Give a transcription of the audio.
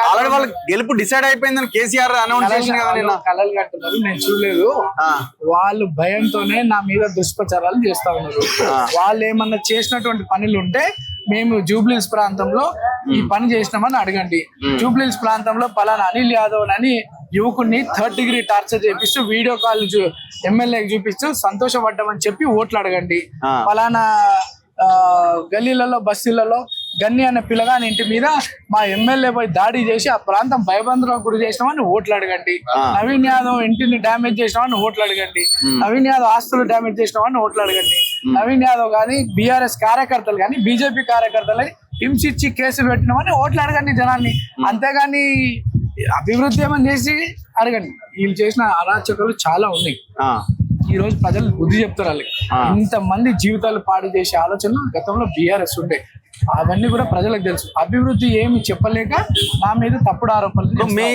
Already వాళ్ళు గెలుపు decide అయిపోయిందని కేసీఆర్ అనౌన్స్ చేసింది కదా నిన్న. కలలు కట్టున్నారు, నేను చూడలేదు. వాళ్ళు భయంతోనే నా మీద దుష్ప్రచారాలు చేస్తా ఉన్నారు. వాళ్ళు ఏమన్నా చేసినటువంటి పనులు ఉంటే మేము జూబ్లీహిల్స్ ప్రాంతంలో ఈ పని చేసినామని అడగండి. జూబ్లీహిల్స్ ప్రాంతంలో పలానా అనిల్ యాదవ్ అని యువకుడిని 3rd డిగ్రీ టార్చర్ చేపిస్తూ వీడియో కాల్ ఎమ్మెల్యేకి చూపిస్తూ సంతోషపడ్డామని చెప్పి ఓట్లు అడగండి. పలానా గల్లీలలో బస్తీలలో గన్ని అనే పిల్లగాని ఇంటి మీద మా ఎమ్మెల్యే పోయి దాడి చేసి ఆ ప్రాంతం భయబంధులకు గురి చేసినామని ఓట్లు అడగండి. నవీన్ యాదవ్ ఇంటిని డ్యామేజ్ చేసినామని ఓట్లు అడగండి. నవీన్ యాదవ్ ఆస్తులు డ్యామేజ్ చేసినామని ఓట్లు అడగండి. నవీన్ యాదవ్ కానీ బీఆర్ఎస్ కార్యకర్తలు కానీ బీజేపీ కార్యకర్తలు హింసించి కేసులు పెట్టినామని ఓట్లు అడగండి జనాన్ని. అంతేగాని అభివృద్ధి ఏమని చేసి అడగండి. వీళ్ళు చేసిన అరాచకాలు చాలా ఉన్నాయి. ఈ రోజు ప్రజలు బుద్ధి చెప్తారు వాళ్ళకి. ఇంతమంది జీవితాలు పాడు చేసే ఆలోచనలు గతంలో బీఆర్ఎస్ ఉండే, అవన్నీ కూడా ప్రజలకు తెలుసు. అభివృద్ధి ఏమి చెప్పలేక మా మీద తప్పుడు ఆరోపణలు